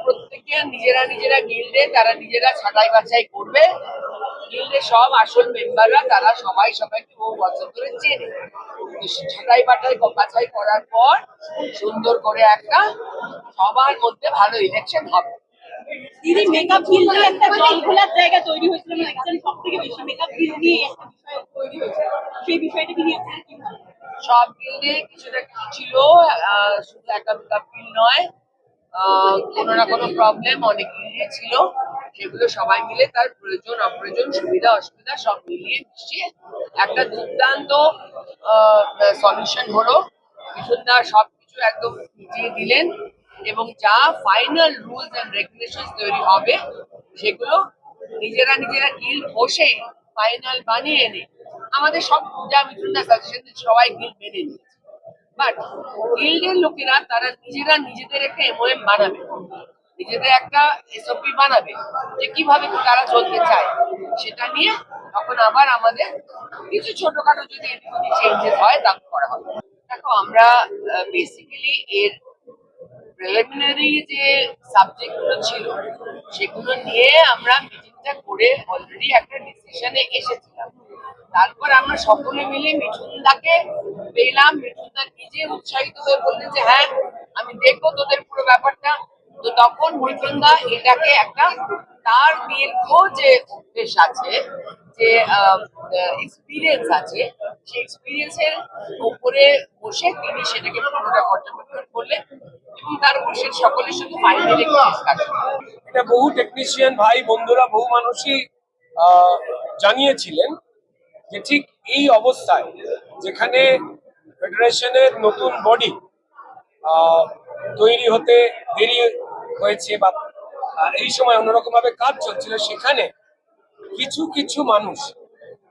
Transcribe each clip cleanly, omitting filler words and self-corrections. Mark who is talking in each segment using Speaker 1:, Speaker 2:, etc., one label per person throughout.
Speaker 1: প্রত্যেকে নিজেরা নিজেরা গিল্ডে তারা নিজেরা ছাঁটাই বাছাই করবে। গিল্ডে সব আসল মেম্বাররা তারা সবাই সবাইকে বহু বছর ধরে চেনে। ছাঁটাই বাছাই করার পর সুন্দর করে একটা সবার মধ্যে ভালো ইলেকশন হবে।
Speaker 2: দিদি মেকআপ গিল্ডে একটা জল খোলার জায়গা তৈরি হয়েছিল, মানে একজন সবথেকে বেশি মেকআপ গিল্ড নিয়ে একটা বিষয় তৈরি হয়েছে, সেই বিষয়টা কি নিয়ে আপনারা কি ভাবেন?
Speaker 1: সব গিল্ডে কিছু না কিছু ছিল, শুধু একটা মেকআপ গিল্ড নয়, কোনো না কোনো প্রবলেম অনেক গিল্ডে ছিল। সেগুলো সবাই মিলে তার প্রয়োজন অপ্রয়োজন সুবিধা অসুবিধা সব মিলিয়ে মিশিয়ে একটা দুর্দান্ত সলিউশন হলো। মিঠুনদা সবকিছু একদম মিটিয়ে দিলেন এবং যা ফাইনাল রুলস এন্ড রেগুলেশন তৈরি হবে সেগুলো নিজেরা নিজেরা গিল্ড বসে ফাইনাল বানিয়ে এনে আমাদের সব যা মিঠুনদা সাজেশন সবাই গিল্ড মেনে নিয়েছে। বাট গিল্ডের লোকেরা তারা নিজেরা নিজেদের একটা এমওএম বানাবে, নিজেদের একটা এসওপি বানাবে যে কিভাবে তারা চলতে চায়। সেটা নিয়ে তখন আবার আমাদের কিছু ছোটখাটো যদি চেঞ্জেস হয় তা করা হবে। দেখো আমরা বেসিক্যালি এর প্রিলিমিনারি যে সাবজেক্ট গুলো ছিল সেগুলো নিয়ে আমরা মিটিংটা করে অলরেডি একটা ডিসিশনে এসেছিলাম। তারপর আমরা সকলে মিলে মিঠুনদাকে পেলাম। মিঠুনদা নিজে উৎসাহিত হয়ে বললেন যে হ্যাঁ আমি দেখবো তোদের পুরো ব্যাপারটা। তো তখন মিঠুনদা এটাকে একটা তার দীর্ঘ যে অভ্যেস আছে, যে এক্সপিরিয়েন্স আছে, সেই এক্সপিরিয়েন্সের উপরে বসে তিনি সেটাকে পুরোটা পর্যবেক্ষণ করলেন এবং তার উপর সে সকলের সাথে ফাইনালি ডিসকাশন।
Speaker 3: এটা বহু টেকনিশিয়ান ভাই বন্ধুরা বহু মানুষই জানিয়েছিলেন যে ঠিক এই অবস্থায় যেখানে ফেডারেশনের নতুন বডি তৈরি হতে দেরি হয়েছে বা এই সময় অন্যরকম ভাবে কাজ চলছিল, সেখানে কিছু কিছু মানুষ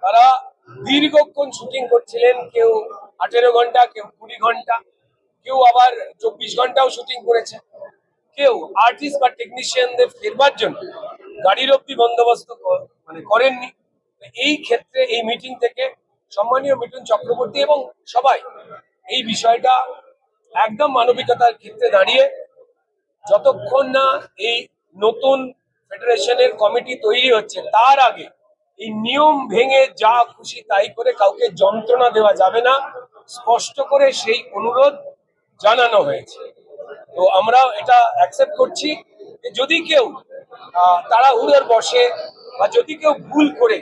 Speaker 3: তারা দীর্ঘক্ষণ শুটিং করছিলেন, কেউ 18 ঘন্টা, কেউ 20 ঘন্টা, কেউ আবার 24 ঘন্টাও শুটিং করেছে। কেউ আর্টিস্ট বা টেকনিশিয়ানদের ফেরবার জন্য গাড়ির অব্দি বন্দোবস্ত করেননি। এই ক্ষেত্রে এই মিটিং থেকে সম্মানীয় মিঠুন চক্রবর্তী এবং সবাই এই বিষয়টা একদম মানবিকতার ক্ষেত্রে দাঁড়িয়ে যতক্ষণ না এই নতুন ফেডারেশনের কমিটি তৈরি হচ্ছে তার আগে এই নিয়ম ভেঙে যা খুশি তাই করে কাউকে যন্ত্রণা দেওয়া যাবে না, স্পষ্ট করে সেই অনুরোধ জানানো হয়েছে। তো আমরা এটা অ্যাকসেপ্ট করছি যে যদি কেউ তাড়াহুড়োর বসে বা যদি কেউ ভুল করে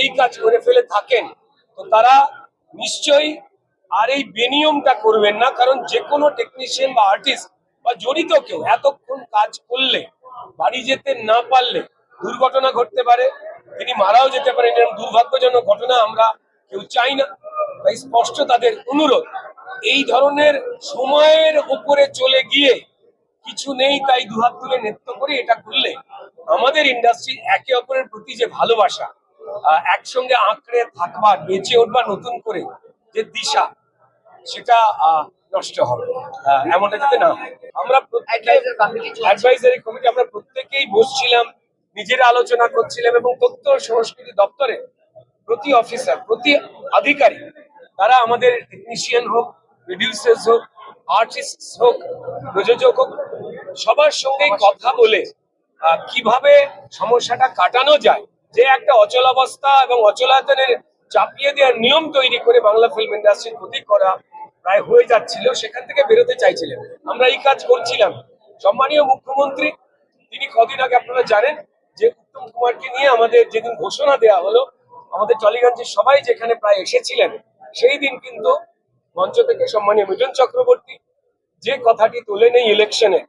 Speaker 3: এই কাজ করে ফেলে থাকেন তো তারা নিশ্চয়ই আর এই বেনিয়মটা করবেন না। কারণ যে কোনো টেকনিশিয়ান বা আর্টিস্ট বা জড়িত কেউ এতক্ষণ কাজ করলে বাড়ি যেতে না পারলে দুর্ঘটনা ঘটতে পারে, তিনি মারাও যেতে পারেন। এরকম দুর্ভাগ্যজনক ঘটনা আমরা কেউ চাই না। তাই স্পষ্ট তাদের অনুরোধ, এই ধরনের সময়ের উপরে চলে গিয়ে কিছু নেই তাই দুহাত তুলে নৃত্য করে এটা করলে আমাদের ইন্ডাস্ট্রি একে অপরের প্রতি যে ভালোবাসা, একসঙ্গে আঁকড়ে থাকবার, বেঁচে উঠবার নতুন করে যে দিশা, সেটা নষ্ট হবে। এমনটা যাতে না হয়। আমরা অ্যাডভাইজারি কমিটি আমরা প্রত্যেকেই বসছিলাম, নিজেরা আলোচনা করছিলাম এবং তথ্য সংস্কৃতি দপ্তরে প্রতি অফিসার, প্রতি আধিকারিক, তারা আমাদের টেকনিশিয়ান হোক, প্রডিউসার্স হোক, আর্টিস্ট হোক, প্রযোজক হোক, সবার সঙ্গে কথা বলে কিভাবে সমস্যাটা কাটানো যায়, যে একটা অচলাবস্থা এবং অচলায়তনের চাপিয়ে দেওয়ার নিয়ম তৈরি করে বাংলা ফিল্ম ইন্ডাস্ট্রির ক্ষতি করা প্রায় হয়ে যাচ্ছিল, সেখান থেকে বেরোতে চাইছিলেন। আমরা এই কাজ করছিলাম। সম্মানীয় মুখ্যমন্ত্রী তিনি কদিন আগে আপনারা জানেন যে উত্তম কুমারকে নিয়ে আমাদের যেদিন ঘোষণা দেওয়া হলো, আমাদের টলিগঞ্জের সবাই যেখানে প্রায় এসেছিলেন, সেই দিন কিন্তু মঞ্চ থেকে সম্মানীয় মিঠুন চক্রবর্তী যে কথাটি তোলেন এই ইলেকশনে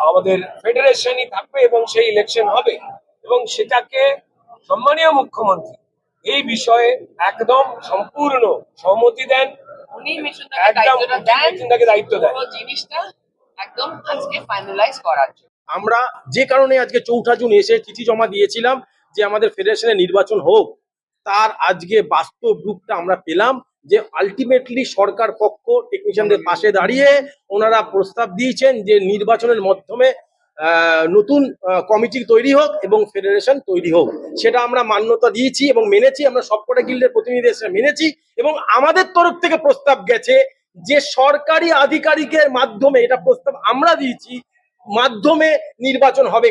Speaker 3: আমাদের ফেডারেশনই থাকবে এবং সেই ইলেকশন হবে এবং সেটাকে সম্মানীয় মুখ্যমন্ত্রী এই বিষয়ে একদম সম্পূর্ণ সম্মতি দেন।
Speaker 1: উনি মিঠুনদাকে দায়িত্ব দেন জিনিসটা একদম আজকে ফাইনালাইজ করার জন্য।
Speaker 4: আমরা যে কারণে আজকে 4 জুন এসে চিঠি জমা দিয়েছিলাম যে আমাদের ফেডারেশনের নির্বাচন হোক, তার আজকে বাস্তব রূপটা আমরা পেলাম যে আলটিমেটলি সরকার পক্ষ টেকনিশিয়ানদের পাশে দাঁড়িয়ে ওনারা প্রস্তাব দিয়েছেন যে নির্বাচনের মাধ্যমে নতুন কমিটি তৈরি হোক এবং ফেডারেশন তৈরি হোক। সেটা আমরা মান্যতা দিয়েছি এবং মেনেছি। আমরা সবকটা গিল্ডের প্রতিনিধি এসে মেনেছি এবং আমাদের তরফ থেকে প্রস্তাব গেছে যে সরকারি আধিকারিকের মাধ্যমে, এটা প্রস্তাব আমরা দিয়েছি, মাধ্যমে নির্বাচন হবে।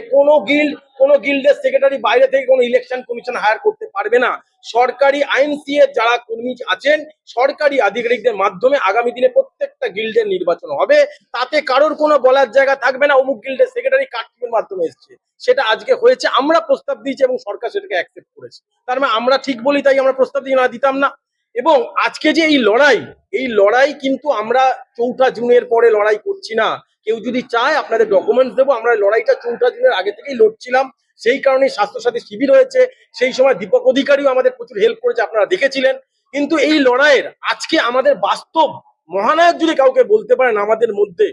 Speaker 4: কোনো গিল্ডের সেক্রেটারি বাইরে থেকে কোনো ইলেকশন কমিশন হায়ার করতে পারবে না। সরকারি আইনসি এর যারা কর্মী আছেন, সরকারি আধিকারিকদের মাধ্যমে আগামী দিনে প্রত্যেকটা গিল্ডের নির্বাচন হবে। তাতে কারোর কোনো বলার জায়গা থাকবে না অমুক গিল্ডের সেক্রেটারি কার্টুনের মাধ্যমে এসছে। সেটা আজকে হয়েছে, আমরা প্রস্তাব দিয়েছি এবং সরকার সেটাকে অ্যাকসেপ্ট করেছে। তার মানে আমরা ঠিক বলি তাই আমরা প্রস্তাব দিয়ে না দিতাম না। এবং আজকে যে এই লড়াই কিন্তু আমরা 4ঠা জুনের পরে লড়াই করছি না। কেউ যদি চায় আপনাদের ডকুমেন্টস দেবো, আমরা লড়াইটা 4ঠা জুনের আগে থেকেই লড়ছিলাম। সেই কারণে স্বাস্থ্যসাথী শিবির হয়েছে, সেই সময় দীপক অধিকারীও আমাদের প্রচুর হেল্প করেছে, আপনারা দেখেছিলেন। কিন্তু এই লড়াইয়ের আজকে আমাদের বাস্তব মহানায়ক যদি কাউকে বলতে পারেন আমাদের মধ্যে,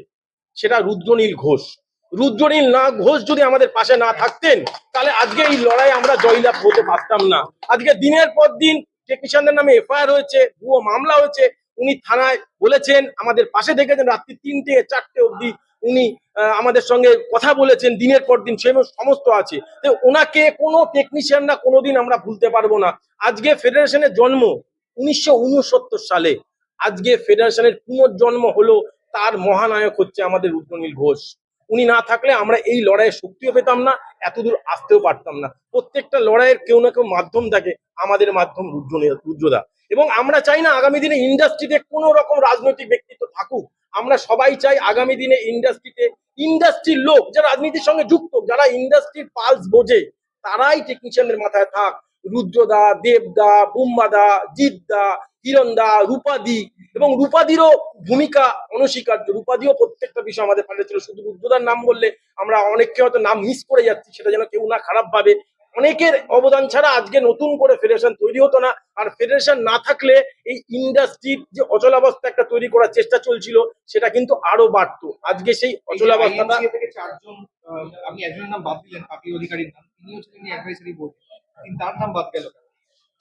Speaker 4: সেটা রুদ্রনীল ঘোষ। রুদ্রনীল ঘোষ যদি আমাদের পাশে না থাকতেন, তাহলে আজকে এই লড়াই আমরা জয়লাভ হতে পারতাম না। আজকে দিনের পর দিন টেকনিশিয়ানদের নামে এফআইআর হয়েছে, ভুয়ো মামলা হয়েছে। উনি থানায় বলেছেন, আমাদের পাশে দেখেছেন, রাত্রি 3টে 4টে অবধি উনি আমাদের সঙ্গে কথা বলেছেন, দিনের পর দিন সেই সমস্ত আছে। তো ওনাকে কোনো টেকনিশিয়ানরা কোনোদিন আমরা ভুলতে পারবো না। আজকে ফেডারেশনের জন্ম 1969 সালে, আজকে ফেডারেশনের পুনর্জন্ম হলো, তার মহানায়ক হচ্ছে আমাদের রুদ্রনীল ঘোষ। উনি না থাকলে আমরা এই লড়াইয়ের শক্তিও পেতাম না, এতদূর আসতেও পারতাম না। প্রত্যেকটা লড়াইয়ের কেউ না কেউ মাধ্যম থাকে, আমাদের মাধ্যম রুদ্রদা। এবং আমরা চাই না আগামী দিনে ইন্ডাস্ট্রিতে কোনো রকম রাজনৈতিক ব্যক্তিত্ব থাকুক। আমরা সবাই চাই আগামী দিনে ইন্ডাস্ট্রির লোক যারা রাজনীতির সঙ্গে যুক্ত, যারা ইন্ডাস্ট্রির পালস বোঝে, তারাই টেকনিশিয়ানদের মাথায় থাক। রুদ্রদা, দেবদা, বুম্বাদা, জিতদা, হিরণদা, রূপাদি। এবং রূপাদিরও ভূমিকা অনস্বীকার্য। রূপাদিও প্রত্যেকটা বিষয় আমাদের পাল্টে ছিল। শুধু রুদ্রদার নাম বললে আমরা অনেককে হয়তো নাম মিস করে যাচ্ছি, সেটা যেন কেউ না খারাপ ভাবে। অনেকের অবদান ছাড়া আজকে নতুন করে ফেডারেশন তৈরি হতো না। আর ফেডারেশন না থাকলে এই ইন্ডাস্ট্রির যে অচলাবস্থা একটা তৈরি করার চেষ্টা চলছিল, সেটা কিন্তু আরো বাড়তো। আজকে সেই অচলাবস্থাটা
Speaker 5: থেকে 4 জন, আপনি একজনের নাম বাদ দিলেন, পাপি অধিকারীর নাম, তিনিও ছিলেন অ্যাডভাইসারি বোর্ড, কিন্তু তার নাম বাদ গেল।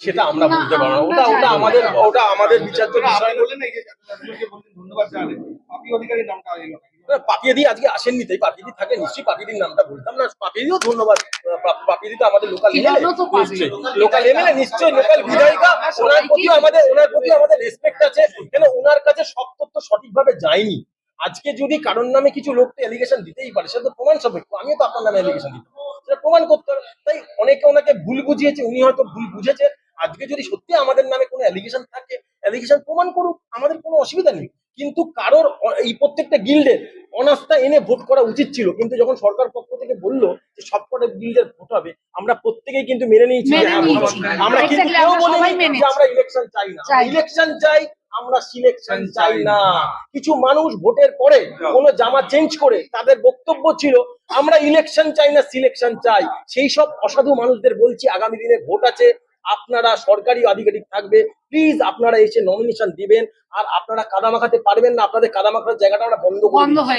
Speaker 4: সেটা আমরা বুঝতে পারবো না। ওটা আমাদের বিচার্য বিষয়।
Speaker 5: বললেন না, এই যে একজনকে বললেন ধন্যবাদ জানালেন, পাপি অধিকারীর নামটা এলো না।
Speaker 4: পাপিয়াদি আজকে আসেননি, তাই পাপিয়াদি থাকে নিশ্চয়ই পাপিয়াদির নামটা বলতাম না। পাপিয়াদিও ধন্যবাদ। পাপিয়াদি তো আমাদের লোকাল এমএলএ, নিশ্চয়ই লোকাল বিধায়িকা। ওনার প্রতি আমাদের রেসপেক্ট আছে, কেন ওনার কাছে সব তথ্য সঠিকভাবে যায়নি। আজকে যদি কারোর নামে কিছু লোক এলিগেশন দিতেই পারে, সেটা তো প্রমাণ সাপেক্ষ। আমিও তো আপনার নামে এলিগেশন দিতাম, সেটা প্রমাণ করতে হবে। তাই অনেকে ওনাকে ভুল বুঝিয়েছে, উনি হয়তো ভুল বুঝেছে। আজকে যদি সত্যি আমাদের নামে কোনো অ্যালিগেশন থাকে, অ্যালিগেশন প্রমাণ করুক, আমাদের কোনো অসুবিধা নেই। কিন্তু কারোর এই প্রত্যেকটা গিল্ডের অনাস্থা এনে ভোট করা উচিত ছিল। কিন্তু যখন সরকার পক্ষ থেকে বললো যে সবকটা গিল্ডের ভোট হবে, আমরা প্রত্যেকেই কিন্তু মেনে নিয়েছি। আমরা কিন্তু কেউ বলিনি যে আমরা ইলেকশন চাই না। ইলেকশন চাই, আমরা সিলেকশন চাই না। কিছু মানুষ ভোটের পরে কোনো জামা চেঞ্জ করে তাদের বক্তব্য ছিল আমরা ইলেকশন চাই না, সিলেকশন চাই। সেই সব অসাধু মানুষদের বলছি, আগামী দিনে ভোট আছে, আপনারা সরকারি আধিকারিক থাকবে, প্লিজ আপনারা এসে নমিনেশন দিবেন। আর আপনারা কাদা মাখাতে পারবেন না, আপনাদের কাদা মাখার জায়গাটা আমরা বন্ধ করে দিচ্ছি।